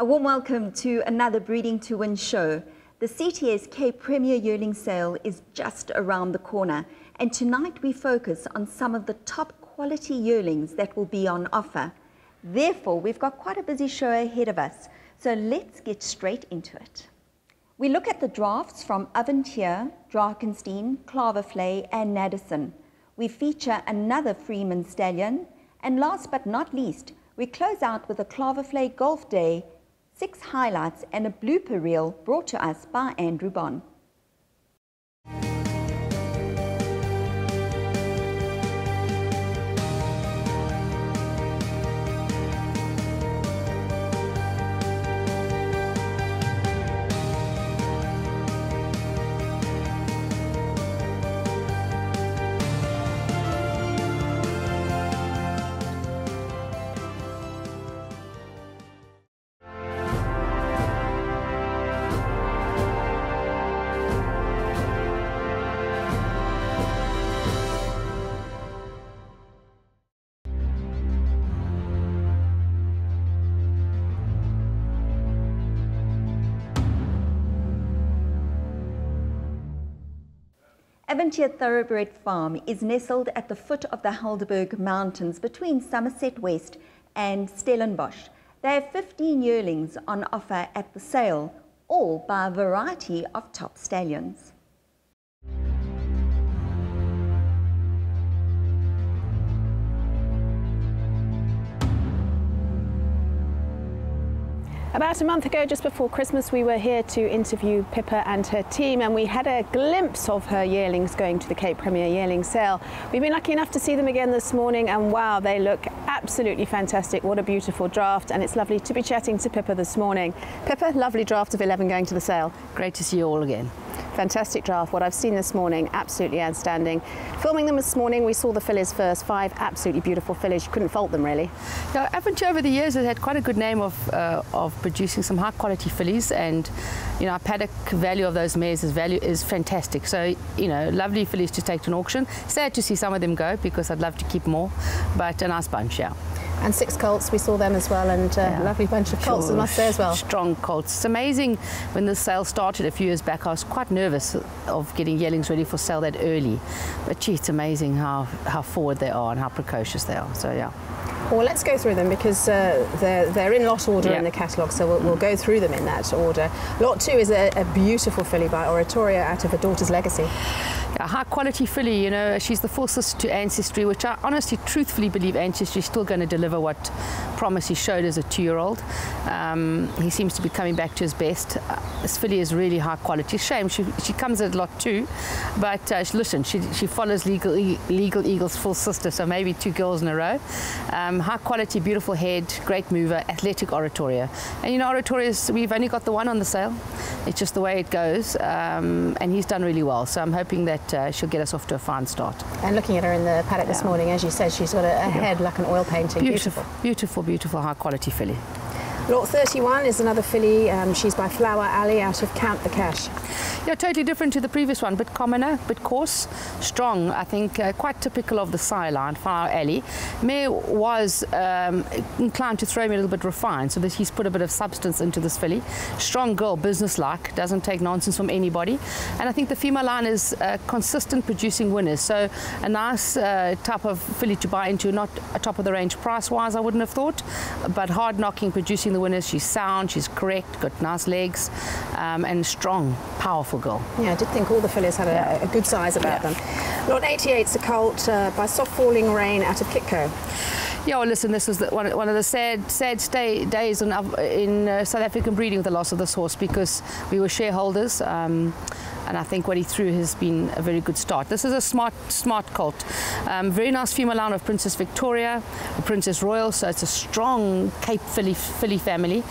A warm welcome to another Breeding to Win show. The CTSK Premier Yearling Sale is just around the corner, and tonight we focus on some of the top quality yearlings that will be on offer. Therefore, we've got quite a busy show ahead of us, so let's get straight into it. We look at the drafts from Aventure, Drakenstein, Klavervlei and Naddison. We feature another Freeman stallion, and last but not least, we close out with a Klavervlei Golf Day, 6 highlights and a blooper reel brought to us by Andrew Bond. Aventure Thoroughbred Farm is nestled at the foot of the Helderberg Mountains between Somerset West and Stellenbosch. They have 15 yearlings on offer at the sale, all by a variety of top stallions. About a month ago, just before Christmas, we were here to interview Pippa and her team, and we had a glimpse of her yearlings going to the Cape Premier Yearling Sale. We've been lucky enough to see them again this morning, and wow, they look absolutely fantastic. What a beautiful draft, and it's lovely to be chatting to Pippa this morning. Pippa, lovely draft of 11 going to the sale. Great to see you all again. Fantastic draft. What I've seen this morning, absolutely outstanding. Filming them this morning, we saw the fillies first. 5 absolutely beautiful fillies. You couldn't fault them, really. Yeah, Aventure over the years has had quite a good name of producing some high quality fillies, and you know, our paddock value of those mares is fantastic. So you know, lovely fillies to take to an auction. Sad to see some of them go because I'd love to keep more, but a nice bunch, yeah. And 6 colts, we saw them as well, and a lovely bunch of colts, I must say, as well. Strong colts. It's amazing, when the sale started a few years back, I was quite nervous of getting yearlings ready for sale that early. But gee, it's amazing how forward they are and how precocious they are, so yeah. Well, let's go through them because they're in lot order in the catalogue, so we'll go through them in that order. Lot 2 is a beautiful filly by Oratoria out of A Daughter's Legacy. A high quality filly, you know, she's the full sister to Ancestry, which I honestly, truthfully believe Ancestry is still going to deliver what promise he showed as a 2-year-old. He seems to be coming back to his best. This filly is really high quality. Shame, she comes at lot 2, but listen, she follows Legal Eagle's full sister, so maybe 2 girls in a row. High quality, beautiful head, great mover, athletic Oratoria. And you know, Oratoria's, we've only got the one on the sale. It's just the way it goes, and he's done really well, so I'm hoping that she'll get us off to a fine start. And looking at her in the paddock this morning, as you said, she's got a head like an oil painting. Beautiful, beautiful, beautiful, high quality filly. Lot 31 is another filly. She's by Flower Alley out of Count the Cash. Yeah, totally different to the previous one, bit commoner, bit coarse, strong, I think, quite typical of the sire line, Flower Alley. Mare was inclined to throw me a little bit refined, so that he's put a bit of substance into this filly. Strong girl, businesslike, doesn't take nonsense from anybody. And I think the female line is consistent producing winners, so a nice type of filly to buy into, not a top of the range price-wise, I wouldn't have thought, but hard-knocking, producing the winners. She's sound, she's correct, got nice legs, and strong, powerful girl. Yeah, I did think all the fillies had a good size about them. Lot 88 is a colt by Soft Falling Rain out of Kitco. Yeah, well, listen, this was one of the sad days in South African breeding with the loss of this horse, because we were shareholders. And I think what he threw has been a very good start. This is a smart colt. Very nice female line of Princess Victoria, Princess Royal, so it's a strong Cape filly family.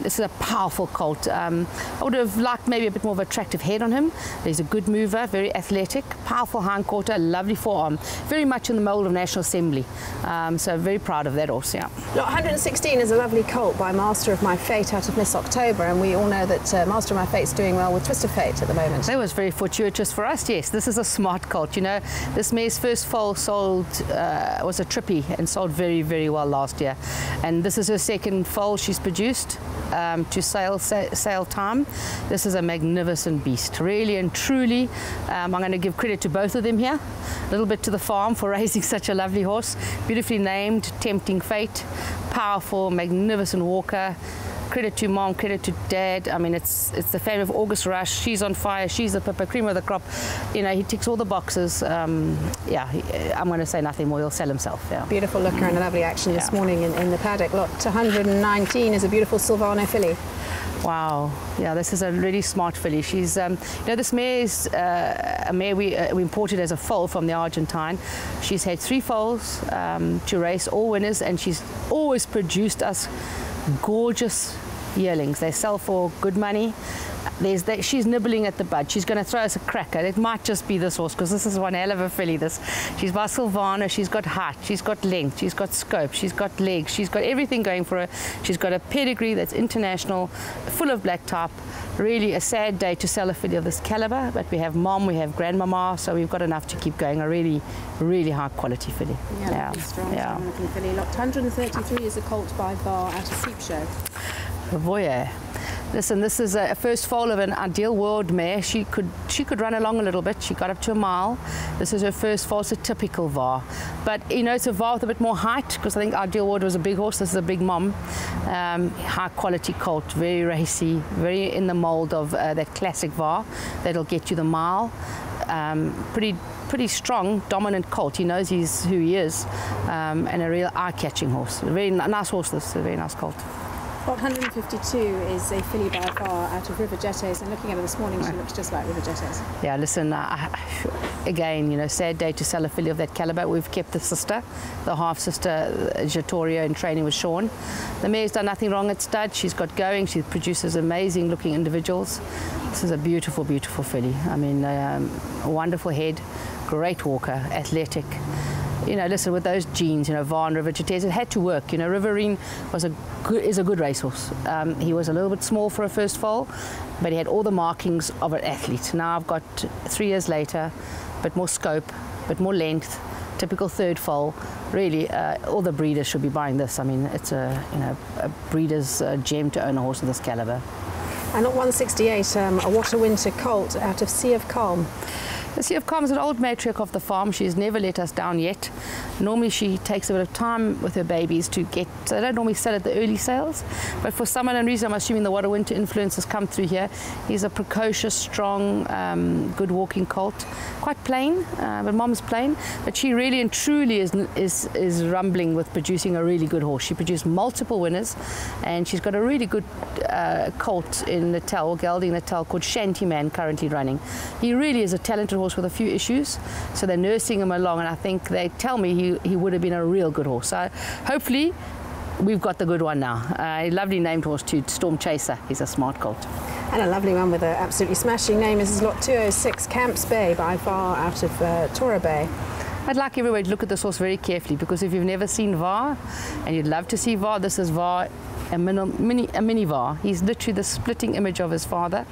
This is a powerful colt. I would have liked maybe a bit more of an attractive head on him. He's a good mover, very athletic, powerful hindquarter, lovely forearm, very much in the mould of National Assembly. So very proud of that horse, yeah. Lot 116 is a lovely colt by Master of My Fate out of Miss October, and we all know that Master of My Fate's doing well with Twist of Fate at the moment. That was very fortuitous for us, yes. This is a smart colt, you know. This mare's first foal sold, was a trippy and sold very, very well last year. And this is her second foal she's produced to sale time. This is a magnificent beast, really and truly. I'm going to give credit to both of them here. A little bit to the farm for raising such a lovely horse. Beautifully named, tempting fate, powerful, magnificent walker. Credit to mom, credit to dad. I mean, it's the family of August Rush. She's on fire. She's the Pippa, cream of the crop. You know, he ticks all the boxes. Yeah, I'm going to say nothing more. He'll sell himself. Yeah. Beautiful looker and a lovely action this morning in the paddock. Lot 119 is a beautiful Silvano filly. Wow, yeah, this is a really smart filly. She's, you know, this mare is a mare we imported as a foal from the Argentine. She's had 3 foals to race, all winners, and she's always produced us gorgeous yearlings. They sell for good money. She's nibbling at the bud. She's going to throw us a cracker. It might just be this horse because this is one hell of a filly. She's by Silvano. She's got height. She's got length. She's got scope. She's got legs. She's got everything going for her. She's got a pedigree that's international, full of black type. Really a sad day to sell a filly of this caliber, but we have mom, we have grandmama, so we've got enough to keep going. A really, really high quality filly. Yeah, strong, looking filly. Lot 133 is a colt by Bar at a Seep Show. Voyeur. Listen, this is a first foal of an Ideal World mare. She could run along a little bit. She got up to a mile. This is her first foal. It's a typical VAR. But, you know, it's a VAR with a bit more height because I think Ideal World was a big horse. This is a big mom. High quality colt, very racy, very in the mould of that classic VAR that'll get you the mile. Pretty strong, dominant colt. He knows who he is, and a real eye-catching horse. A very nice horse, this, a very nice colt. Lot 152 is a filly by Bar out of River Jettes, and looking at her this morning, she looks just like River Jettes. Yeah, listen, again, you know, sad day to sell a filly of that caliber. We've kept the sister, the half-sister, Jatoria, in training with Sean. The mare's done nothing wrong at stud. She's got going. She produces amazing-looking individuals. This is a beautiful, beautiful filly. I mean, a wonderful head, great walker, athletic. You know, listen, with those genes, you know, Vaughan, River Jettes, it had to work. You know, Riverine is a good racehorse. He was a little bit small for a first foal, but he had all the markings of an athlete. Now I've got 3 years later, a bit more scope, a bit more length, typical third foal. Really, all the breeders should be buying this. I mean, it's a breeder's gem to own a horse of this caliber. And at 168, a What a Winter colt out of Sea of Calm. The Sea of Calm is an old matriarch of the farm. She's never let us down yet. Normally she takes a bit of time with her babies to get, so they don't normally sell at the early sales, but for some unknown reason, I'm assuming the What a Winter influence has come through here. He's a precocious, strong, good walking colt. Quite plain, but mom's plain, but she really and truly is rumbling with producing a really good horse. She produced multiple winners, and she's got a really good colt in Natal, gelding Natal, called Shantyman, currently running. He really is a talented horse with a few issues, so they're nursing him along, and I think they tell me he would have been a real good horse. So hopefully we've got the good one now. A lovely named horse too, Storm Chaser. He's a smart colt. And a lovely one with an absolutely smashing name. This is lot 206, Camps Bay by Var out of Tora Bay. I'd like everybody to look at this horse very carefully, because if you've never seen Var and you'd love to see Var, this is Var, a mini Var. He's literally the splitting image of his father,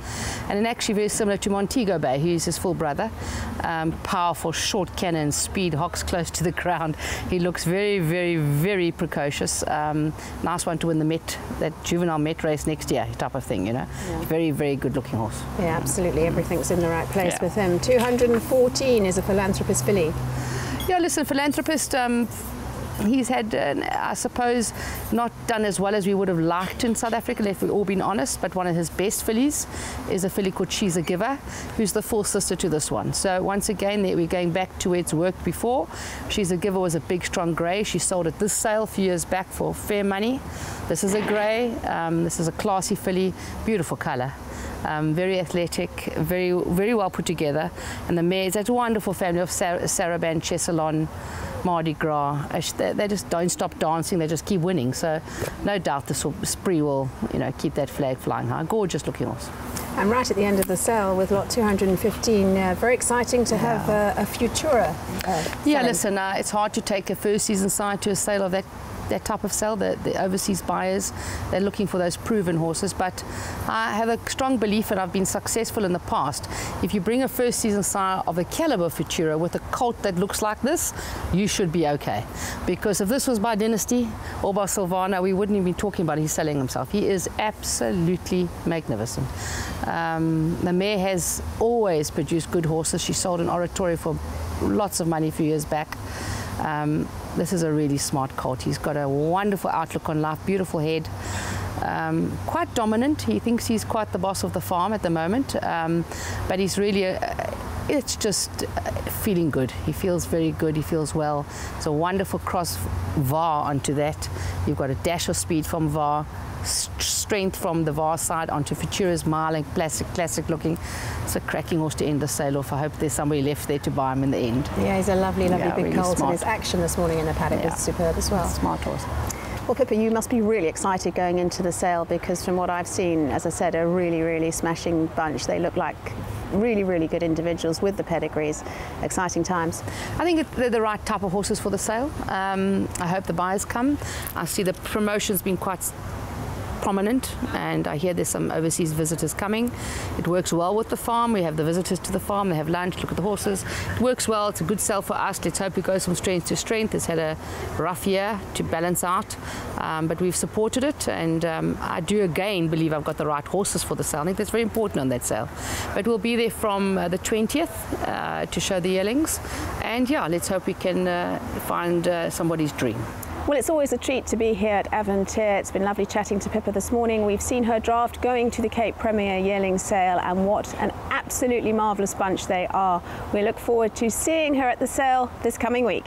and actually very similar to Montego Bay, who's his full brother. Powerful, short cannon, speed, hocks close to the ground. He looks very, very, very precocious. Nice one to win the Met, that juvenile Met race next year type of thing, you know. Yeah. Very, very good looking horse. Yeah, absolutely. Everything's in the right place with him. 214 is a Philanthropist filly. Yeah, listen, Philanthropist, he's had, I suppose, not done as well as we would have liked in South Africa, if we've all been honest, but one of his best fillies is a filly called She's a Giver, who's the full sister to this one. So once again, we're going back to where it's worked before. She's a Giver was a big, strong grey. She sold at this sale a few years back for fair money. This is a grey. This is a classy filly, beautiful colour. Very athletic, very, very well put together, and the mares, that's a wonderful family of Saraban, Chesalon, Mardi Gras. They just don't stop dancing, they just keep winning, so no doubt this spree will, you know, keep that flag flying high. Gorgeous looking horse. And right at the end of the sale with lot 215, very exciting to have a Futura. Yeah, listen, it's hard to take a first season side to a sale of that that type of sale. The overseas buyers, they're looking for those proven horses. But I have a strong belief, and I've been successful in the past, if you bring a first season sire of the caliber Futura with a colt that looks like this, you should be okay. Because if this was by Dynasty or by Silvana, we wouldn't even be talking about he's selling himself. He is absolutely magnificent. The mare has always produced good horses. She sold an Oratory for lots of money a few years back. This is a really smart colt. He's got a wonderful outlook on life, beautiful head, quite dominant. He thinks he's quite the boss of the farm at the moment, but he's really, it's just feeling good. He feels very good, he feels well. It's a wonderful cross VAR onto that. You've got a dash of speed from VAR, strength from the VAR side onto Futura's mile and classic looking. It's a cracking horse to end the sale off. I hope there's somebody left there to buy him in the end. Yeah, he's a lovely big really colt, smart. and his action this morning in the paddock was superb as well. Smart horse. Well, Pippa, you must be really excited going into the sale, because from what I've seen, as I said, a really smashing bunch. They look like really good individuals with the pedigrees. Exciting times. I think they're the right type of horses for the sale. I hope the buyers come. I see the promotion's been quite prominent, and I hear there's some overseas visitors coming. It works well with the farm. We have the visitors to the farm, they have lunch, look at the horses. It works well. It's a good sell for us. Let's hope it goes from strength to strength. It's had a rough year to balance out, but we've supported it, and I do again believe I've got the right horses for the sale. I think that's very important on that sale. But we'll be there from the 20th to show the yearlings, and yeah, let's hope we can find somebody's dream. Well, it's always a treat to be here at Avontier. It's been lovely chatting to Pippa this morning. We've seen her draft going to the Cape Premier yearling sale, and what an absolutely marvellous bunch they are. We look forward to seeing her at the sale this coming week.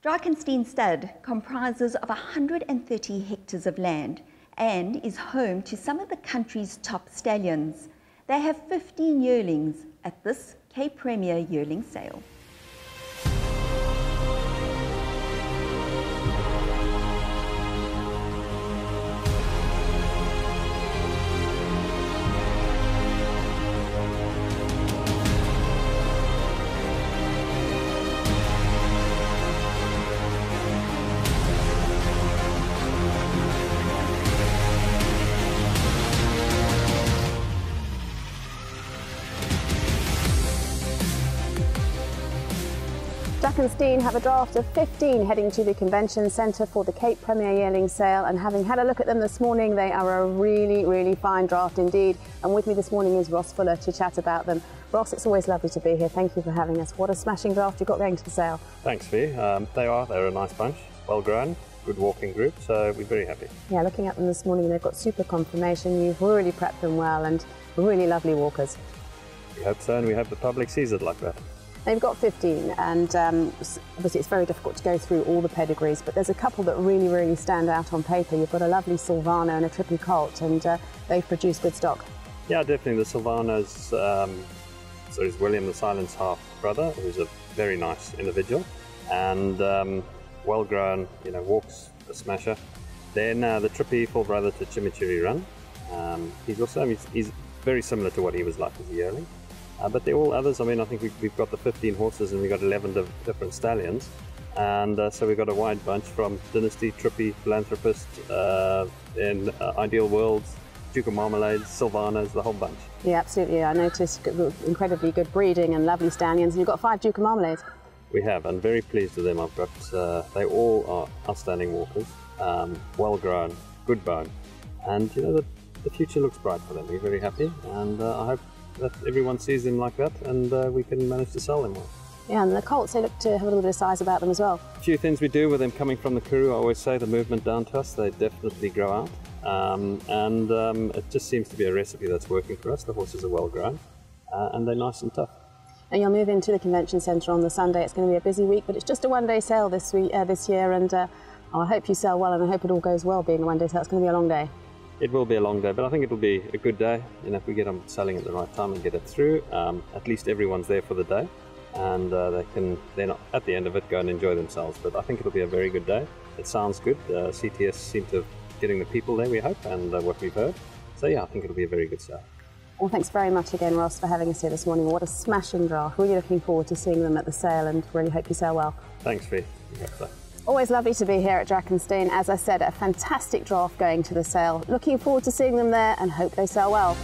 Drakenstein Stud comprises of 130 hectares of land and is home to some of the country's top stallions. They have 15 yearlings at this Cape Premier yearling sale. Drakenstein have a draft of 15 heading to the convention centre for the Cape Premier yearling sale, and having had a look at them this morning, they are a really fine draft indeed. And with me this morning is Ross Fuller to chat about them. Ross, it's always lovely to be here. Thank you for having us. What a smashing draft you've got going to the sale. Thanks, Fee. They're a nice bunch, well grown, good walking group, so we're very happy. Yeah, looking at them this morning, they've got super conformation. You've really prepped them well, and really lovely walkers. We hope so, and we hope the public sees it like that. They've got 15, and obviously it's very difficult to go through all the pedigrees, but there's a couple that really stand out on paper. You've got a lovely Silvana and a Trippy colt, and they've produced good stock. Yeah, definitely. The Silvana's, so is William the Silence half brother, who's a very nice individual, and well grown, walks a smasher. Then the Trippy full brother to Chimichurri Run. He's very similar to what he was like as a yearling. But they're all others. I mean, I think we've got the 15 horses and we've got 11 different stallions. And so we've got a wide bunch from Dynasty, Trippy, Philanthropist, and Ideal Worlds, Duke of Marmalades, Silvanas, the whole bunch. Yeah, absolutely. I noticed incredibly good breeding and lovely stallions. And you've got 5 Duke of Marmalades. We have, and very pleased with them. I've got, they all are outstanding walkers, well grown, good bone. And, the future looks bright for them. We're very happy, and I hope that everyone sees them like that, and we can manage to sell them well. Yeah, and the colts, they look to have a little bit of size about them as well. A few things we do with them coming from the Karoo, I always say the movement down to us, they definitely grow out. It just seems to be a recipe that's working for us. The horses are well grown and they're nice and tough. And you'll move into the convention centre on the Sunday. It's going to be a busy week, but it's just a one-day sale this year, and I hope you sell well, and I hope it all goes well being a one-day sale. It's going to be a long day. It will be a long day, but I think it'll be a good day. You know, if we get them selling at the right time and get it through, at least everyone's there for the day, and they can then at the end of it go and enjoy themselves. But I think it'll be a very good day. It sounds good. CTS seem to be getting the people there, we hope, and what we've heard. So yeah, I think it'll be a very good sale. Well, thanks very much again, Ross, for having us here this morning. What a smashing draft. Really looking forward to seeing them at the sale, and really hope you sell well. Thanks, Fee. So. Always lovely to be here at Drakenstein. As I said, a fantastic draft going to the sale. Looking forward to seeing them there and hope they sell well.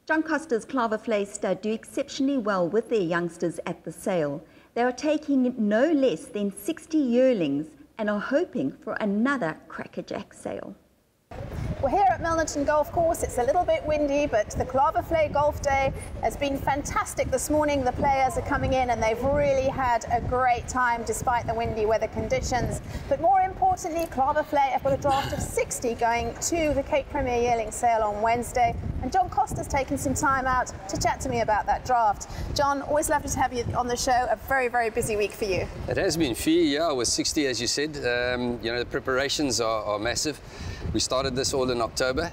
John Costa's Claverflay stud do exceptionally well with their youngsters at the sale. They are taking no less than 60 yearlings and are hoping for another crackerjack sale. We're here at Milnerton Golf Course. It's a little bit windy, but the Claverflay Golf Day has been fantastic this morning. The players are coming in and they've really had a great time despite the windy weather conditions. But more importantly, Claverflay have got a draft of 60 going to the Cape Premier Yearling Sale on Wednesday. And John Costa's taken some time out to chat to me about that draft. John, always lovely to have you on the show. A very, very busy week for you. It has been, Fee. Yeah, with 60, as you said. You know, the preparations are massive. We started this all in October,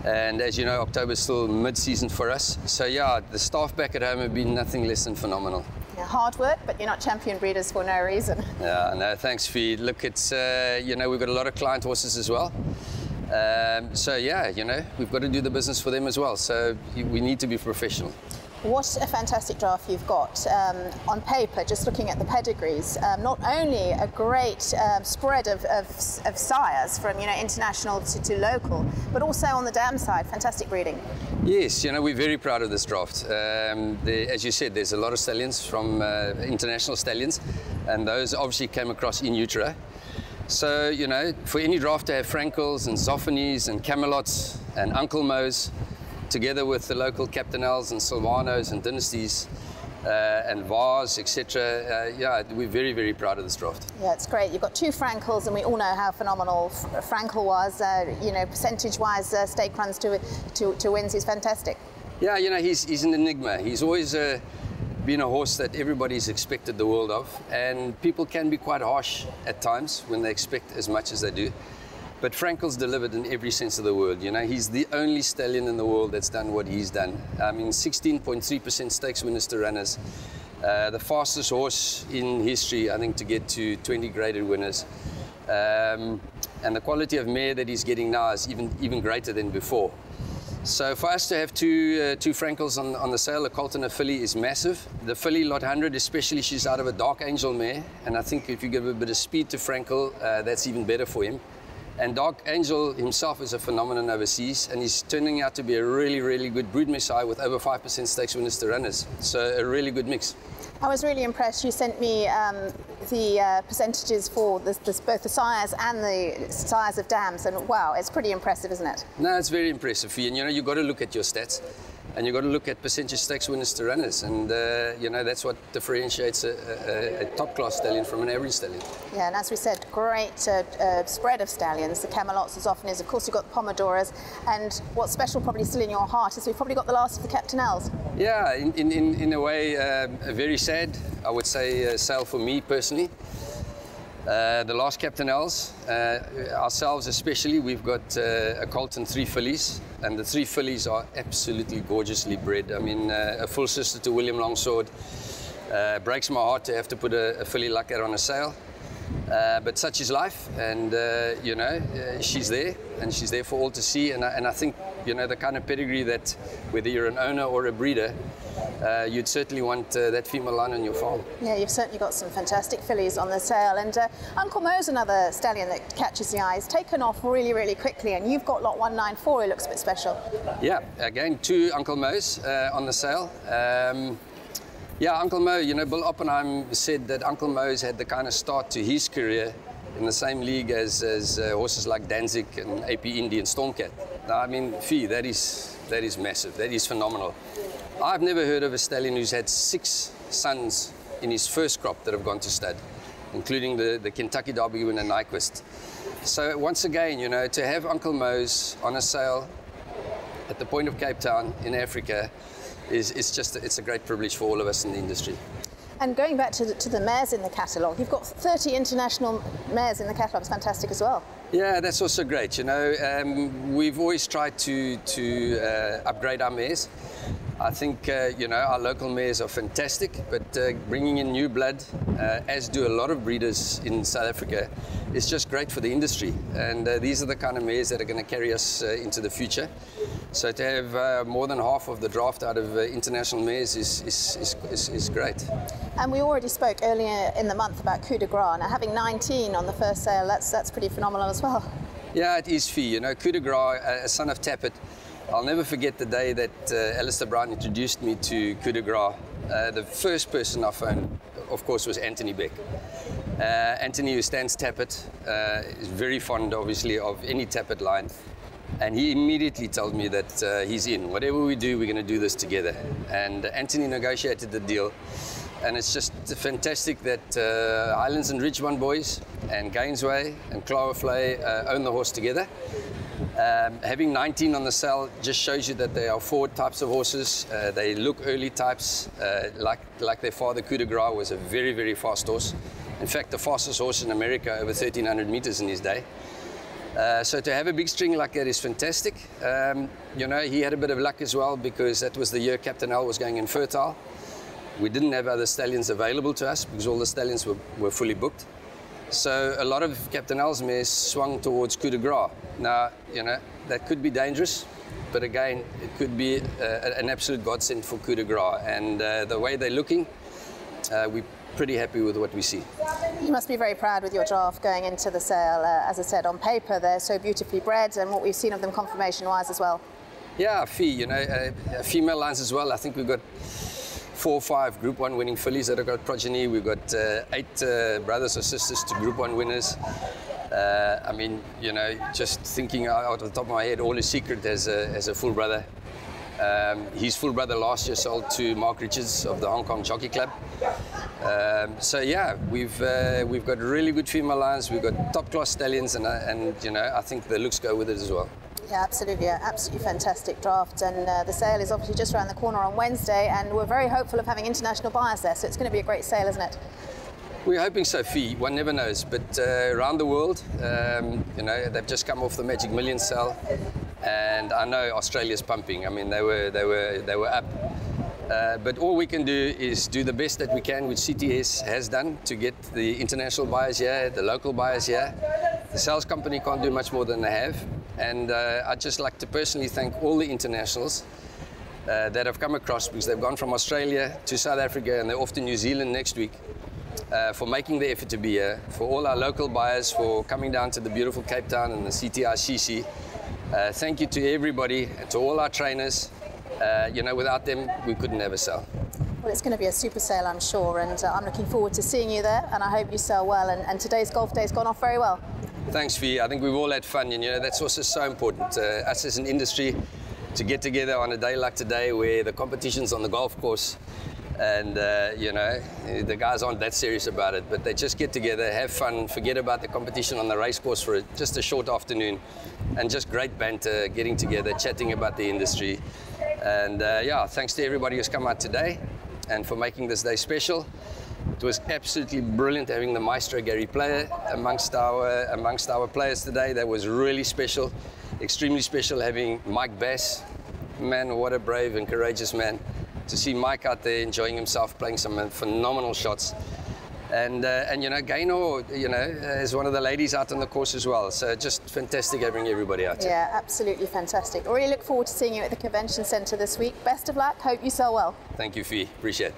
and as you know, October is still mid-season for us. So yeah, the staff back at home have been nothing less than phenomenal. Yeah, hard work, but you're not champion breeders for no reason. Yeah, no, thanks, Fee. Look, it's you know, we've got a lot of client horses as well. So yeah, you know, we've got to do the business for them as well. So we need to be professional. What a fantastic draft you've got. On paper, just looking at the pedigrees, not only a great spread of sires from, you know, international to local, but also on the dam side, fantastic breeding. Yes, you know, we're very proud of this draft. As you said, there's a lot of stallions from international stallions, and those obviously came across in utero. So, you know, for any draft to have Frankels and Zoffanies and Camelots and Uncle Mo's, together with the local Captainels and Silvanos and Dynasties and Vars, etc. Yeah, we're very, very proud of this draft. Yeah, it's great. You've got two Frankels, and we all know how phenomenal Frankel was. You know, percentage-wise, stake runs to wins is fantastic. Yeah, you know, he's an enigma. He's always been a horse that everybody's expected the world of, and people can be quite harsh at times when they expect as much as they do. But Frankel's delivered in every sense of the word. You know, he's the only stallion in the world that's done what he's done. I mean, 16.3% stakes winners to runners. The fastest horse in history, I think, to get to 20 graded winners. And the quality of mare that he's getting now is even greater than before. So for us to have two Frankels on the sale, a colt and a filly, is massive. The filly, lot 100 especially, she's out of a Dark Angel mare. And I think if you give a bit of speed to Frankel, that's even better for him. And Dark Angel himself is a phenomenon overseas, and he's turning out to be a really, really good brood messiah with over 5% stakes winners to runners. So a really good mix. I was really impressed. You sent me the percentages for both the sires and the sires of dams, and wow, it's pretty impressive, isn't it? No, it's very impressive. And you know, you've got to look at your stats. And you've got to look at percentage stakes winners to runners, and you know, that's what differentiates a top-class stallion from an average stallion. Yeah, and as we said, great spread of stallions. The Camelots as often is. Of course, you've got the Pomodoras, and what's special probably still in your heart is we've probably got the last of the Captainels. Yeah, in a way, a very sad, I would say, sale for me personally. The last Captainels, ourselves especially, we've got a colt and 3 fillies, and the 3 fillies are absolutely gorgeously bred. I mean, a full sister to William Longsword, Breaks my heart to have to put a filly like that on a sale. But such is life, and you know, she's there, and she's there for all to see. And I think, you know, the kind of pedigree that, whether you're an owner or a breeder, you'd certainly want that female line on your farm. Yeah, you've certainly got some fantastic fillies on the sale. And Uncle Mo's another stallion that catches the eye. He's taken off really, really quickly, and you've got lot 194. He looks a bit special. Yeah, again, 2 Uncle Mo's on the sale. Yeah, Uncle Mo, you know, Bill Oppenheim said that Uncle Mo's had the kind of start to his career in the same league as horses like Danzig and AP Indy and Stormcat. Now, I mean, Fee, that is massive. That is phenomenal. I've never heard of a stallion who's had 6 sons in his first crop that have gone to stud, including the Kentucky Derby winner Nyquist. So once again, you know, to have Uncle Mo's on a sale at the point of Cape Town in Africa, it's a great privilege for all of us in the industry. And going back to the mares in the catalogue, you've got 30 international mares in the catalogue. It's fantastic as well. Yeah, that's also great. You know, we've always tried to upgrade our mares. I think, you know, our local mares are fantastic, but bringing in new blood, as do a lot of breeders in South Africa, is just great for the industry. And these are the kind of mares that are going to carry us into the future. So to have more than half of the draft out of international mares is great. And we already spoke earlier in the month about Coup de Gras. Now, having 19 on the first sale, that's pretty phenomenal as well. Yeah, it is, Fee. You know, Coup de Gras, a son of Tappet. I'll never forget the day that Alistair Brown introduced me to Coup de Gras. The first person I phoned, of course, was Anthony Beck. Anthony, who stands Tappet, is very fond, obviously, of any Tappet line. And he immediately told me that he's in. Whatever we do, we're going to do this together. And Anthony negotiated the deal. And it's just fantastic that Highlands and Ridgemont boys and Gainsway and Clawaflay own the horse together. Having 19 on the sale just shows you that they are forward types of horses. They look early types, like their father, Coup de Gras, was a very, very fast horse. In fact, the fastest horse in America, over 1,300 meters in his day. So to have a big string like that is fantastic. You know, he had a bit of luck as well, because that was the year Captain L was going infertile. We didn't have other stallions available to us because all the stallions were fully booked. So a lot of Captain L's mares swung towards Coup de Gras. Now, you know, that could be dangerous, but again, it could be an absolute godsend for Coup de Gras. And the way they're looking, we're pretty happy with what we see. You must be very proud with your draft going into the sale. As I said, on paper, they're so beautifully bred, and what we've seen of them conformation-wise as well. Yeah, Fee, you know, female lines as well. I think we've got 4 or 5 Group 1 winning fillies that have got progeny. We've got 8 brothers or sisters to Group 1 winners. I mean, you know, just thinking out of the top of my head, All Is Secret as a full brother. His full brother last year sold to Mark Richards of the Hong Kong Jockey Club. So yeah, we've got really good female lines. We've got top class stallions, and you know, I think the looks go with it as well. Yeah, absolutely, fantastic draft, and the sale is obviously just around the corner on Wednesday, and we're very hopeful of having international buyers there, so it's going to be a great sale, isn't it? We're hoping so, Fee. One never knows, but around the world, you know, they've just come off the Magic Millions sale, and I know Australia's pumping. I mean, they were up. But all we can do is do the best that we can, which CTS has done, to get the international buyers here, the local buyers here. The sales company can't do much more than they have. And I'd just like to personally thank all the internationals that have come across, because they've gone from Australia to South Africa and they're off to New Zealand next week, for making the effort to be here, for all our local buyers for coming down to the beautiful Cape Town and the CTICC. Thank you to everybody and to all our trainers. You know, without them, we couldn't have a sale. Well, it's going to be a super sale, I'm sure, and I'm looking forward to seeing you there, and I hope you sell well, and today's golf day's gone off very well. Thanks, Fee. I think we've all had fun, and you know, that's also so important. Us as an industry, to get together on a day like today where the competition's on the golf course, and you know, the guys aren't that serious about it, but they just get together, have fun, forget about the competition on the race course for just a short afternoon, and just great banter, getting together, chatting about the industry. And yeah, thanks to everybody who's come out today and for making this day special. It was absolutely brilliant having the Maestro Gary Player amongst our players today. That was really special, extremely special having Mike Bass. Man, what a brave and courageous man. to see Mike out there enjoying himself, playing some phenomenal shots. And you know, Gaynor, you know, is one of the ladies out on the course as well. So just fantastic having everybody out here. Yeah, absolutely fantastic. I really look forward to seeing you at the convention centre this week. Best of luck. Hope you sell well. Thank you, Fee. Appreciate it.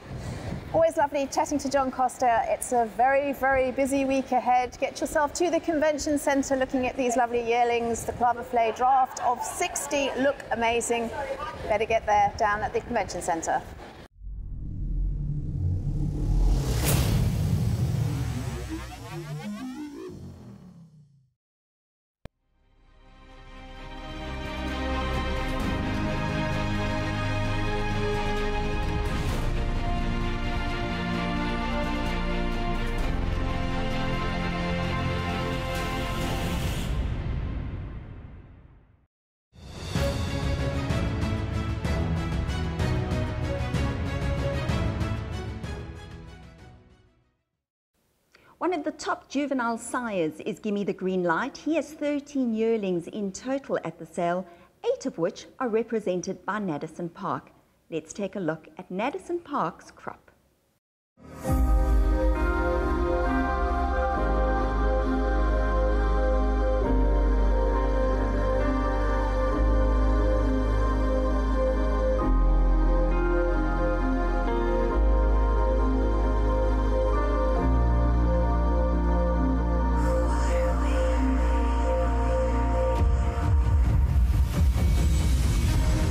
Always lovely chatting to John Costa. It's a very, very busy week ahead. Get yourself to the convention centre looking at these lovely yearlings. The Claverflay draft of 60 look amazing. Better get there down at the convention centre. One of the top juvenile sires is Gimme the Green Light. He has 13 yearlings in total at the sale, 8 of which are represented by Naddison Park. Let's take a look at Naddison Park's crop.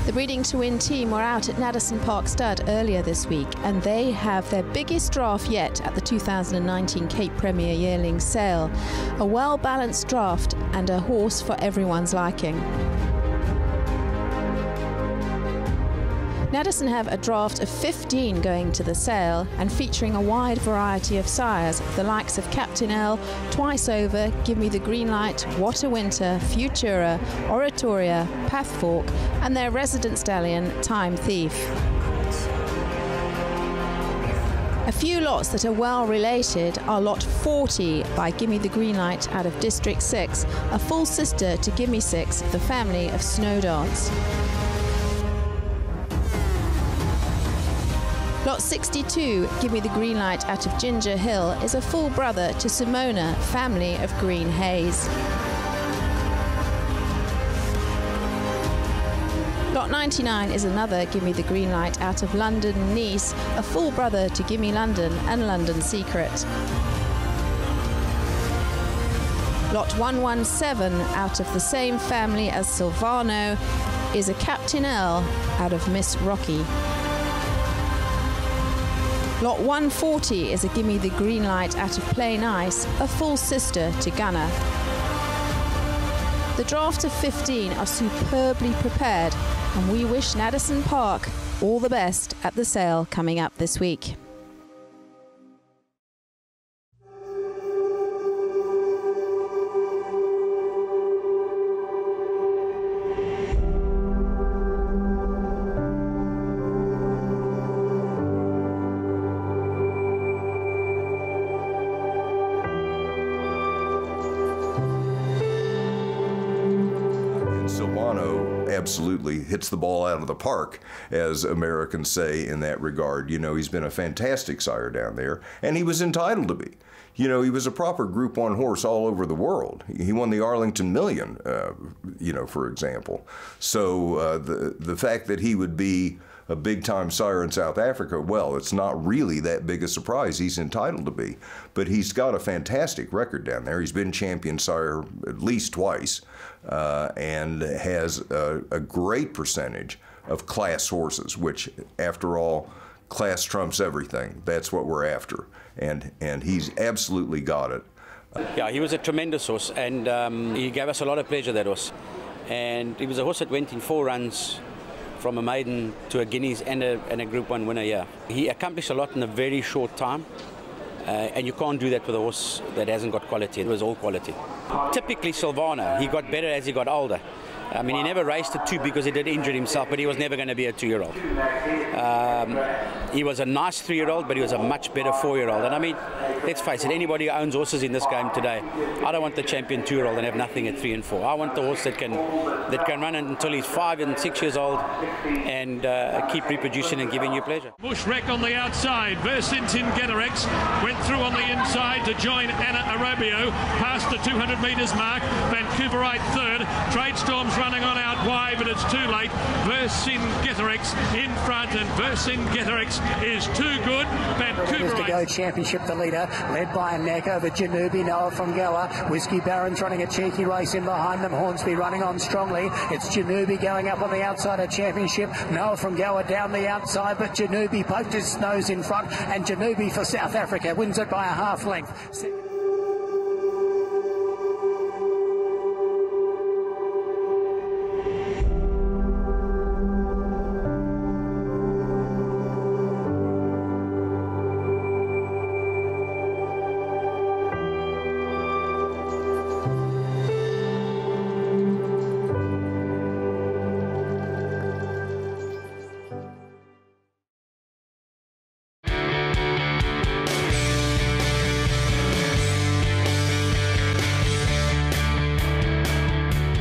The Breeding to Win team were out at Naddison Park Stud earlier this week, and they have their biggest draft yet at the 2019 Cape Premier Yearling Sale. A well-balanced draft and a horse for everyone's liking. Naddison have a draft of 15 going to the sale and featuring a wide variety of sires, the likes of Captain L, Twice Over, Give Me the Green Light, What a Winter, Futura, Oratoria, Pathfork, and their resident stallion, Time Thief. A few lots that are well related are Lot 40 by Gimme the Green Light out of District 6, a full sister to Gimme 6, the family of Snow Dance. Lot 62, Give Me the Green Light out of Ginger Hill, is a full brother to Simona, family of Green Haze. Lot 99 is another Give Me the Green Light out of London Nice, a full brother to Gimme London and London Secret. Lot 117 out of the same family as Silvano is a Captain L out of Miss Rocky. Lot 140 is a Gimme the Green Light out of Plain Ice, a full sister to Gunner. The draft of 15 are superbly prepared, and we wish Naddison Park all the best at the sale coming up this week. Absolutely hits the ball out of the park, as Americans say in that regard. You know, he's been a fantastic sire down there, and he was entitled to be. You know, he was a proper Group 1 horse all over the world. He won the Arlington Million, you know, for example. So the fact that he would be a big-time sire in South Africa, well, it's not really that big a surprise. He's entitled to be. But he's got a fantastic record down there. He's been champion sire at least twice, and has a great percentage of class horses, which, after all, class trumps everything. That's what we're after. And he's absolutely got it. Yeah, he was a tremendous horse, and he gave us a lot of pleasure, that horse. And he was a horse that went in 4 runs from a maiden to a Guineas and a Group 1 winner, yeah. He accomplished a lot in a very short time, and you can't do that with a horse that hasn't got quality. It was all quality. Typically Silvano, he got better as he got older. I mean, he never raced a 2 because he did injure himself, but he was never going to be a 2-year-old. He was a nice 3-year-old, but he was a much better 4-year-old. And I mean, let's face it, anybody who owns horses in this game today, I don't want the champion 2-year-old and have nothing at 3 and 4. I want the horse that can run until he's 5 and 6 years old and keep reproducing and giving you pleasure. Bushwreck on the outside. Versintin Getarex went through on the inside to join Anna Arabio past the 200 metres mark. Vancouverite third. Tradestorm's running on out wide, but it's too late. Versin Getarex in front, and Versin Getarex is too good. Vancouverite to go championship, the leader, led by a neck over Janubi, Noah from Gower. Whiskey Baron's running a cheeky race in behind them. Hornsby running on strongly. It's Janubi going up on the outside of championship. Noah from Gower down the outside, but Janubi poked his nose in front, and Janubi for South Africa wins it by a half length.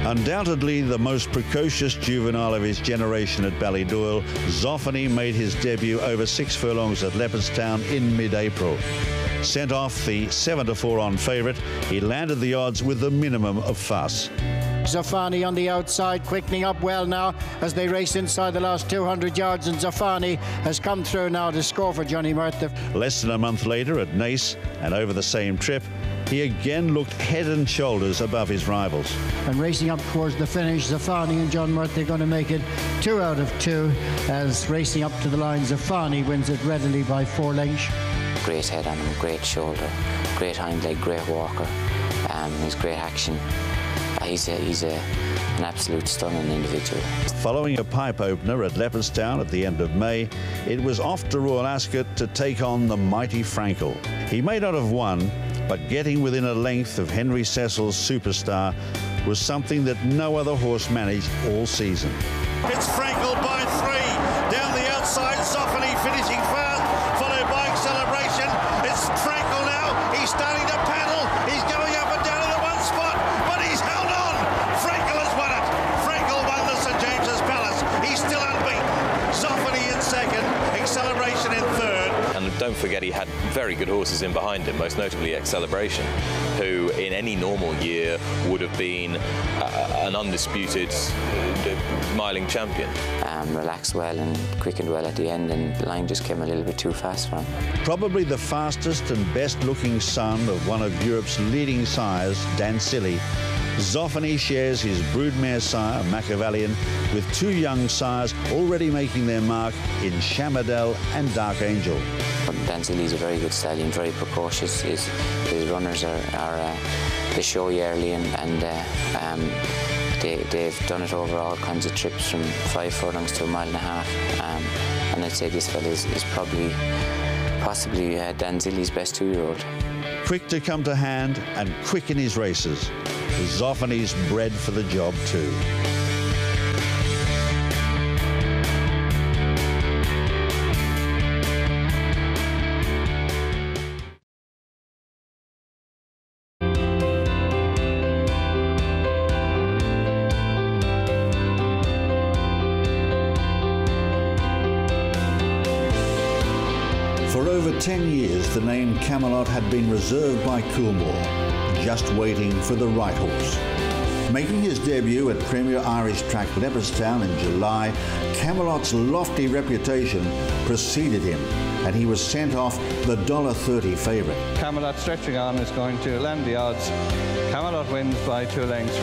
Undoubtedly the most precocious juvenile of his generation at Ballydoyle, Zoffany made his debut over 6 furlongs at Leopardstown in mid-April. Sent off the 7-4 on favourite, he landed the odds with the minimum of fuss. Zoffany on the outside, quickening up well now as they race inside the last 200 yards, and Zoffany has come through now to score for Johnny Murtha. Less than a month later at Naas and over the same trip, he again looked head and shoulders above his rivals. And racing up towards the finish, Zoffany and John Murtha are going to make it 2 out of 2 as racing up to the line, Zoffany wins it readily by 4 lengths. Great head on him, great shoulder, great hind leg, great walker, he's great action. He's an absolute stunning individual. Following a pipe opener at Leopardstown at the end of May, it was off to Royal Ascot to take on the mighty Frankel. He may not have won, but getting within a length of Henry Cecil's Superstar was something that no other horse managed all season. It's Frankel by 3. Down the outside, Zoffany finishing fast, followed by Acceleration. It's Frankel now. He's starting to paddle. He's going up and down in the one spot, but he's held on. Frankel has won it. Frankel won the St James's Palace. He's still unbeaten. Zoffany in second, Acceleration in third. And don't forget, he had very good horses in behind him, most notably Acceleration, who in any normal year would have been an undisputed miling champion. Relaxed well and quickened well at the end, and the line just came a little bit too fast for him. Probably the fastest and best looking son of one of Europe's leading sires, Dancilli, Zoffany shares his broodmare sire, Machiavellian, with 2 young sires already making their mark in Shamadel and Dark Angel. Dancilli's a very good stallion, very precocious. His runners they show yearly, and they've done it over all kinds of trips from 5 furlongs to 1.5 miles. And I'd say this fella is possibly Dancilli's best 2-year-old. Quick to come to hand and quick in his races. Zoffany's bred for the job too. For over 10 years, the name Camelot had been reserved by Coolmore, just waiting for the right horse. Making his debut at Premier Irish Track Leopardstown in July, Camelot's lofty reputation preceded him, and he was sent off the $1.30 favourite. Camelot stretching on is going to land the odds. Camelot wins by 2 lengths.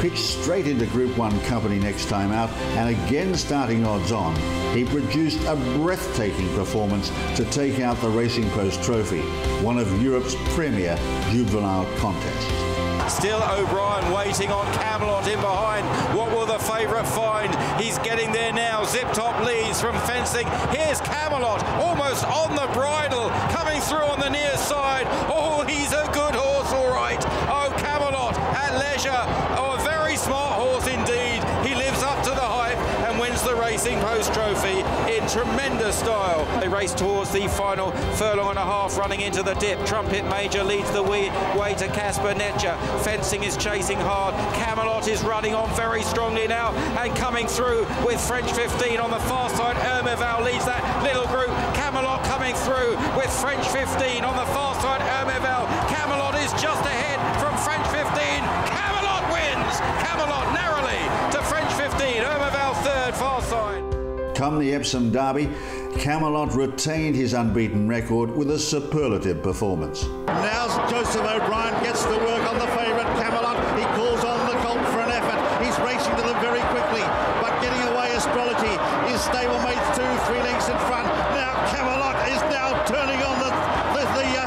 Pitched straight into Group 1 company next time out, and again starting odds on, he produced a breathtaking performance to take out the Racing Post Trophy, one of Europe's premier juvenile contests. Still O'Brien waiting on Camelot in behind. What will the favourite find? He's getting there now. Zip Top leads from fencing. Here's Camelot almost on the bridle, coming through on the near side. Oh, he's a good horse, all right. Oh, Camelot at leisure. Oh, a very smart horse indeed. He lives up to the hype and wins the Racing Post Trophy in tremendous style. They race towards the final furlong and a half, running into the dip. Trumpet Major leads the way to Casper Netcher. Fencing is chasing hard. Camelot is running on very strongly now and coming through with French 15 on the far side. Ermeval leads that little group. Camelot coming through with French 15 on the far side. Ermeval. Camelot is just ahead from French 15. Camelot wins. Camelot narrowly to French 15. Ermeval third, far side. Come the Epsom Derby, Camelot retained his unbeaten record with a superlative performance. Now Joseph O'Brien gets to work on the favourite Camelot. He calls on the colt for an effort. He's racing to them very quickly, but getting away Astrology. His stablemates 2-3 lengths in front. Now Camelot is now turning on the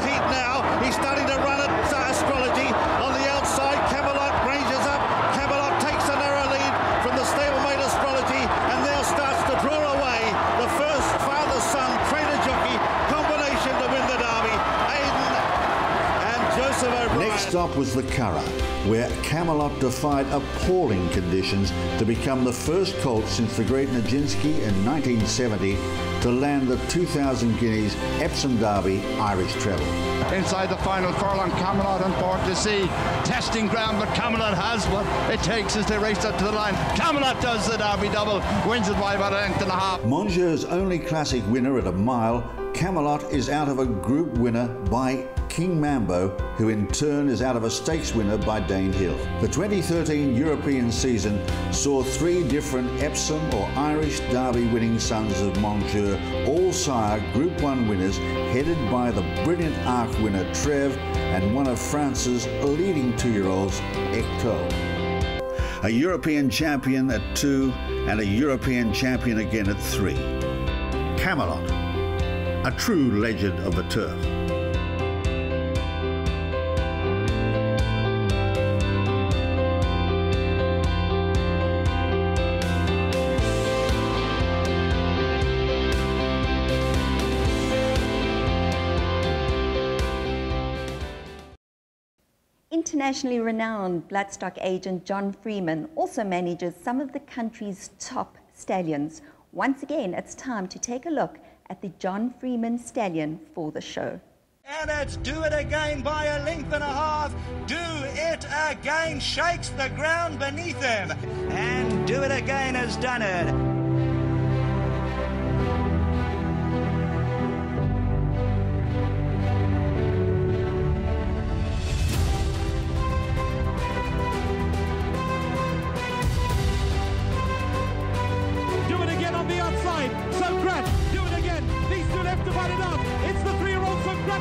heat now. He's starting to run at Astrology. On the outside, Camelot ranges up. Camelot takes a narrow lead from the stablemate Astrology and now starts to draw away the first father-son trainer jockey combination to win the Derby. Aiden and Joseph O'Brien. Next up was the Curragh, where Camelot defied appalling conditions to become the first colt since the Great Nijinsky in 1970 to land the 2,000 guineas Epsom Derby Irish treble. Inside the final furlong, Camelot on board to see. Testing ground, but Camelot has what it takes as they race up to the line. Camelot does the Derby double, wins it by about a length and a half. Mongeur's only classic winner at a mile, Camelot is out of a group winner by King Mambo, who in turn is out of a stakes winner by Dane Hill. The 2013 European season saw 3 different Epsom or Irish Derby winning sons of Mongeur, all sire Group 1 winners, headed by the brilliant Arc winner Trev and one of France's leading 2-year-olds, Ecto. A European champion at 2 and a European champion again at 3. Camelot, a true legend of the turf. Internationally renowned bloodstock agent John Freeman also manages some of the country's top stallions. Once again, it's time to take a look at the John Freeman stallion for the show. And it's Do It Again by a length and a half. Do It Again shakes the ground beneath him. And Do It Again has done it.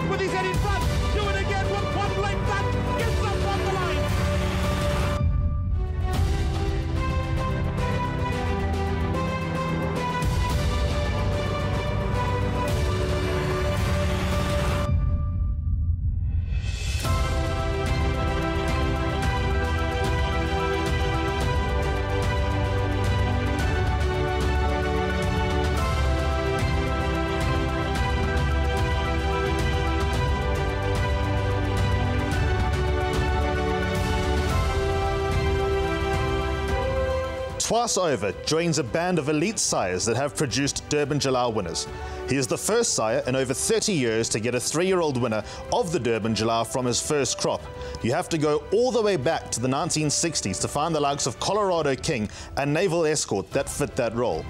With his head in front, Do It Again with one leg back, gets up on the line. Twice Over joins a band of elite sires that have produced Durban Jalal winners. He is the first sire in over 30 years to get a 3-year-old winner of the Durban Jalal from his first crop. You have to go all the way back to the 1960s to find the likes of Colorado King and Naval Escort that fit that role.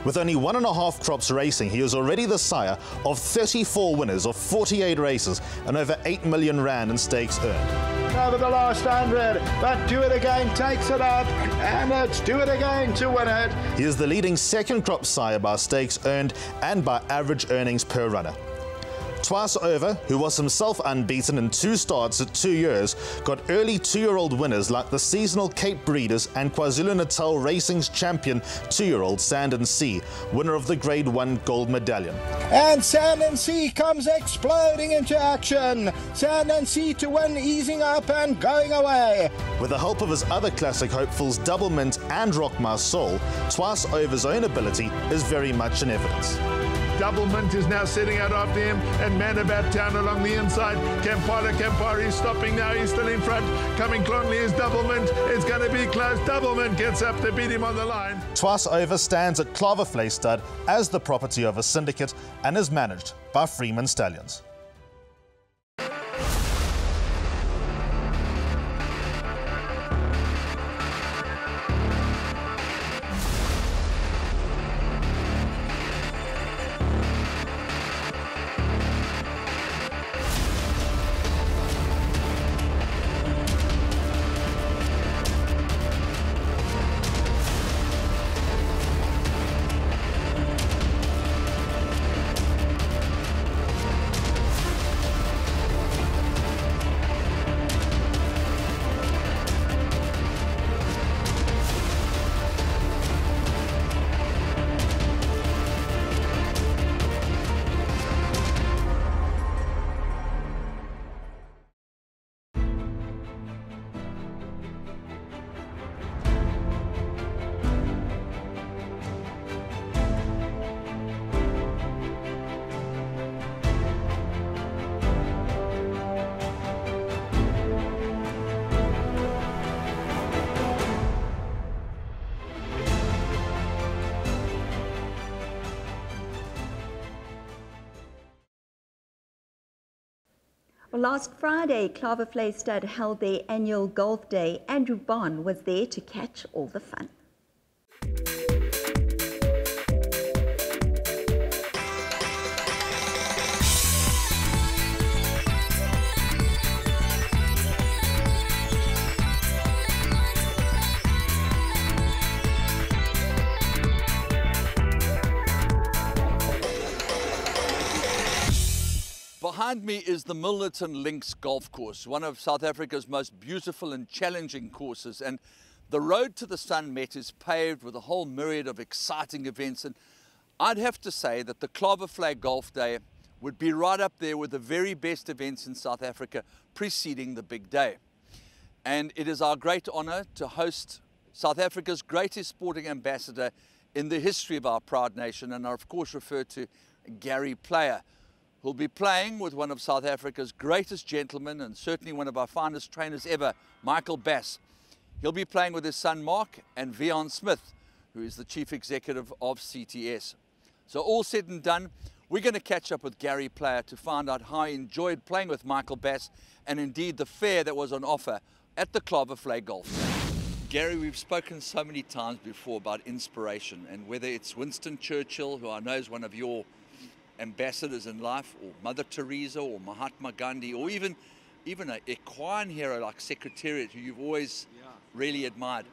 With only 1.5 crops racing, he is already the sire of 34 winners of 48 races and over 8 million rand in stakes earned. Over the last 100, but Do It Again takes it up, and it's Do It Again to win it. He is the leading second crop sire by stakes earned and by average earnings per runner. Twice Over, who was himself unbeaten in 2 starts at 2 years, got early 2-year-old winners like the seasonal Cape Breeders and KwaZulu-Natal Racing's champion 2-year-old Sand and Sea, winner of the Grade 1 gold medallion. And Sand and Sea comes exploding into action. Sand and Sea to win, easing up and going away. With the help of his other classic hopefuls Double Mint and Rock My Soul, Twice Over's own ability is very much in evidence. Doublemint is now setting out after him, and Man About Town along the inside. Campari stopping now. He's still in front. Coming clonly is Doublemint. It's going to be close. Doublemint gets up to beat him on the line. Twice Over stands at Claverflay Stud as the property of a syndicate and is managed by Freeman Stallions. Well, last Friday, Claverflay Stud held their annual golf day. Andrew Bond was there to catch all the fun. Behind me is the Milnerton Links Golf Course, one of South Africa's most beautiful and challenging courses. And the road to the Sun Met is paved with a whole myriad of exciting events. And I'd have to say that the Claverflay Golf Day would be right up there with the very best events in South Africa preceding the big day. And it is our great honor to host South Africa's greatest sporting ambassador in the history of our proud nation. And I, of course, refer to Gary Player, who'll be playing with one of South Africa's greatest gentlemen and certainly one of our finest trainers ever, Michael Bass. He'll be playing with his son Mark and Vion Smith, who is the chief executive of CTS. So all said and done, we're going to catch up with Gary Player to find out how he enjoyed playing with Michael Bass and indeed the fare that was on offer at the Claverflay Golf Day. Gary, we've spoken so many times before about inspiration, and whether it's Winston Churchill, who I know is one of your ambassadors in life, or Mother Teresa, or Mahatma Gandhi, or even an equine hero like Secretariat, who you've always really admired.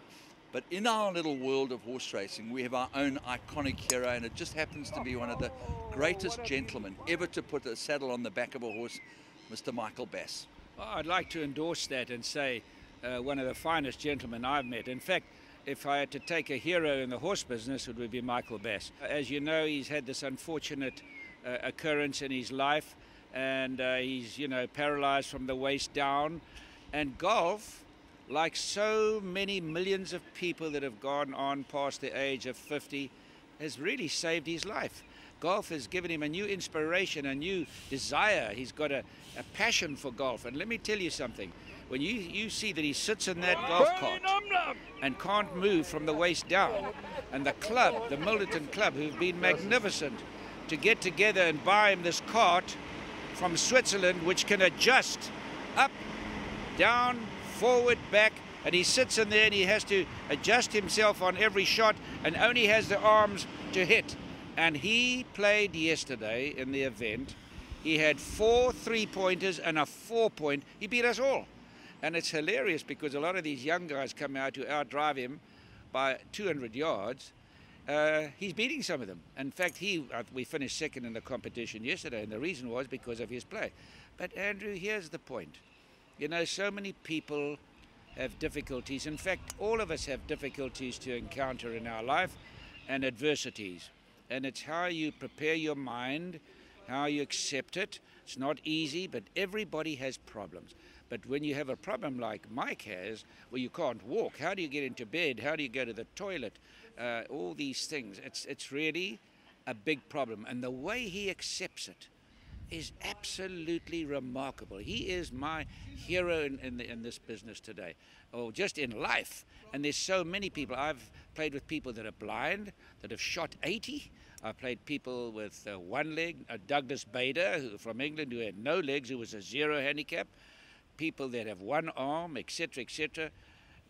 But in our little world of horse racing, we have our own iconic hero, and it just happens to be one of the greatest gentlemen ever to put a saddle on the back of a horse, Mr. Michael Bass. Well, I'd like to endorse that and say one of the finest gentlemen I've met. In fact, if I had to take a hero in the horse business, it would be Michael Bass. As you know, he's had this unfortunate occurrence in his life, and he's, paralyzed from the waist down. And golf, like so many millions of people that have gone on past the age of 50, has really saved his life. Golf has given him a new inspiration, a new desire. He's got a passion for golf. And let me tell you something. When you see that he sits in that golf cart and can't move from the waist down, and the club, the Milnerton Club, who've been magnificent, to get together and buy him this cart from Switzerland, which can adjust up, down, forward, back, and he sits in there and he has to adjust himself on every shot and only has the arms to hit. And he played yesterday in the event. He had 4 3-pointers and a 4-point. He beat us all. And it's hilarious because a lot of these young guys come out to outdrive him by 200 yards. He's beating some of them. In fact, we finished second in the competition yesterday, and the reason was because of his play. But Andrew, here's the point. So many people have difficulties. In fact, all of us have difficulties to encounter in our life and adversities. And it's how you prepare your mind, how you accept it. It's not easy, but everybody has problems. But when you have a problem like Mike has, where you can't walk, how do you get into bed? How do you go to the toilet? All these things. It's really a big problem. And the way he accepts it is absolutely remarkable. He is my hero in this business today, or just in life. And there's so many people. I've played with people that are blind, that have shot 80. I've played people with one leg, Douglas Bader from England, who had no legs, who was a 0 handicap. People that have one arm, etc., etc.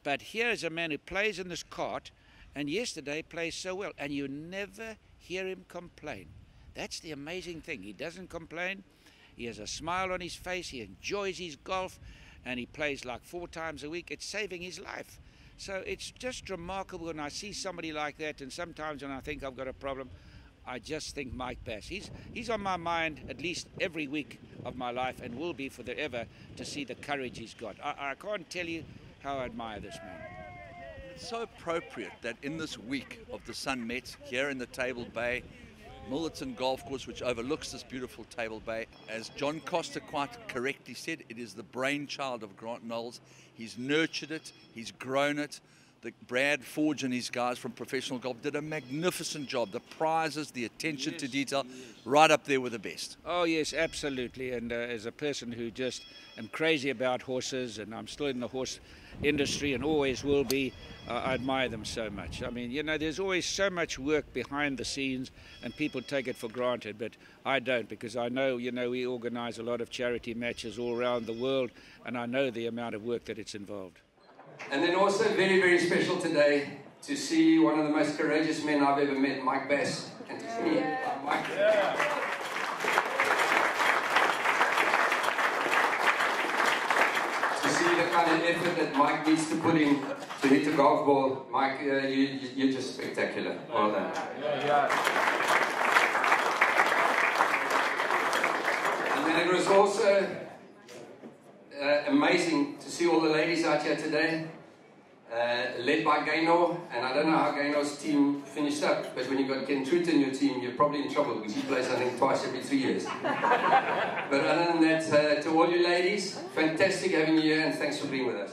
But here is a man who plays in this cart, and yesterday plays so well, and you never hear him complain. That's the amazing thing. He doesn't complain. He has a smile on his face. He enjoys his golf, and he plays like 4 times a week. It's saving his life. So it's just remarkable when I see somebody like that, and sometimes when I think I've got a problem, I just think Mike Bass. He's on my mind at least every week of my life, and will be for forever, to see the courage he's got. I can't tell you how I admire this man. It's so appropriate that in this week of the Sun Met here in the Table Bay, Millerton Golf Course, which overlooks this beautiful Table Bay, as John Costa quite correctly said, it is the brainchild of Grant Knowles. He's nurtured it, he's grown it. Brad Forge and his guys from Professional Golf did a magnificent job. The prizes, the attention to detail, right up there with the best. Oh yes, absolutely. And as a person who just am crazy about horses, and I'm still in the horse industry and always will be, I admire them so much. I mean, you know, there's always so much work behind the scenes, and people take it for granted, but I don't, because I know, you know, we organize a lot of charity matches all around the world, and I know the amount of work that it's involved. And then also very, very special today to see one of the most courageous men I've ever met, Mike Bass. And to see Mike. To see the kind of effort that Mike needs to put in to hit a golf ball. Mike, you're just spectacular. Well done. And then it was also amazing to see all the ladies out here today, led by Gaynor, and I don't know how Gaynor's team finished up, but when you've got Ken Truitt in your team, you're probably in trouble, because he plays, I think, twice every 3 years. But other than that, to all you ladies, fantastic having you here, and thanks for being with us.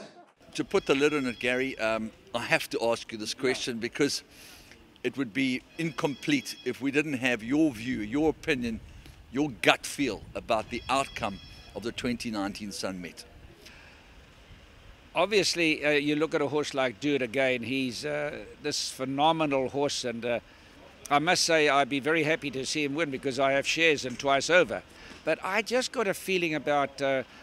To put the lid on it, Gary, I have to ask you this question, because it would be incomplete if we didn't have your view, your opinion, your gut feel about the outcome of the 2019 Sun Met. Obviously, you look at a horse like Do It Again. He's this phenomenal horse, and I must say I'd be very happy to see him win, because I have shares in twice over. But I just got a feeling about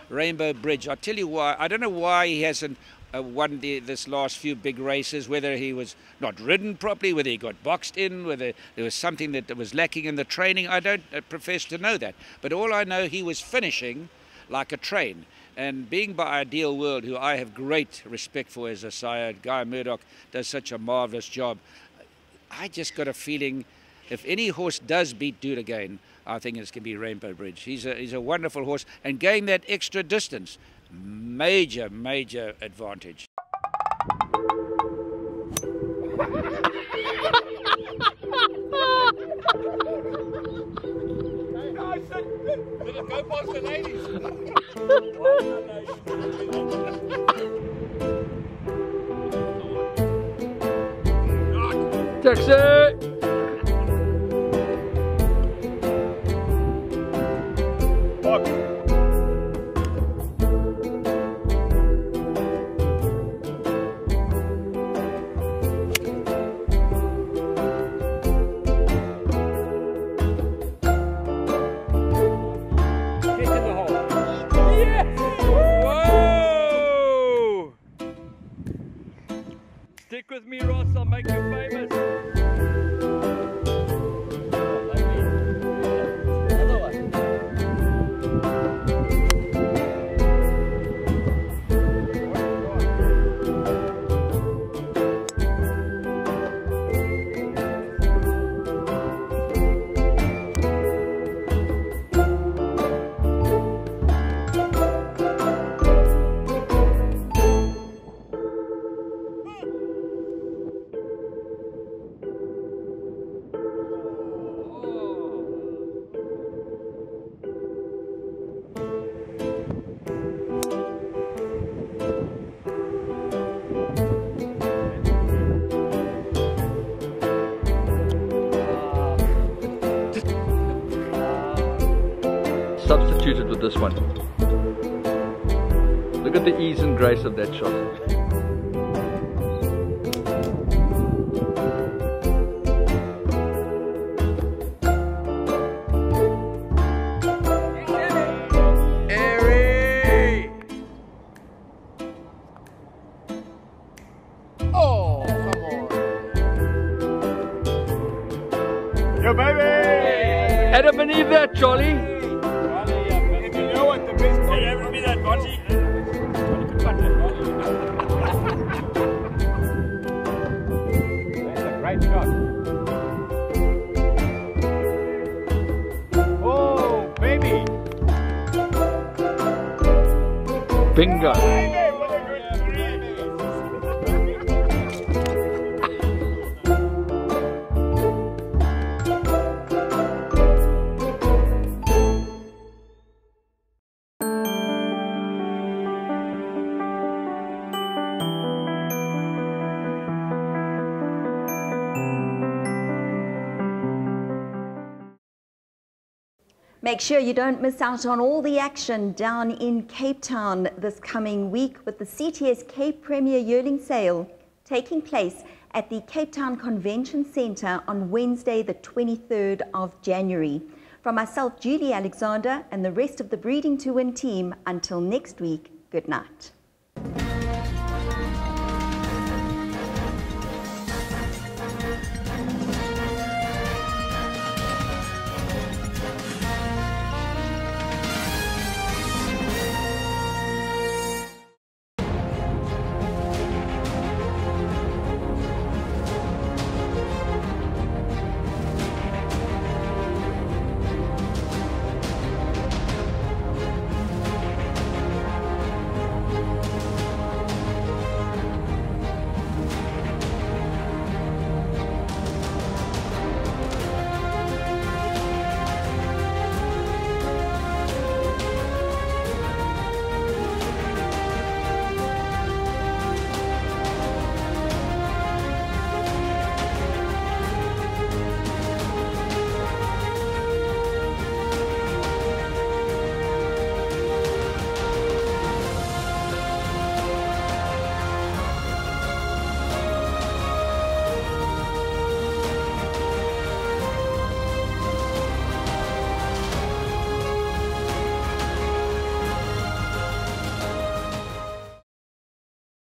Rainbow Bridge. I'll tell you why. I don't know why he hasn't won this last few big races, whether he was not ridden properly, whether he got boxed in, whether there was something that was lacking in the training. I don't profess to know that. But all I know, he was finishing like a train. And being by Ideal World, who I have great respect for as a sire, Guy Murdoch does such a marvellous job. I just got a feeling if any horse does beat Do It Again, I think it's going to be Rainbow Bridge. He's a wonderful horse, and going that extra distance, major, major advantage. Go past the ladies. Taxi! Stick with me, Ross, I'll make you famous. this one. Look at the ease and grace of that shot. Head up beneath that, Charlie. If you know what the best part is, ever be that body. That's a great shot. Oh, baby. Bingo. Make sure you don't miss out on all the action down in Cape Town this coming week with the CTS Cape Premier Yearling Sale taking place at the Cape Town Convention Centre on Wednesday the 23rd of January. From myself, Julie Alexander, and the rest of the Breeding to Win team, until next week, good night.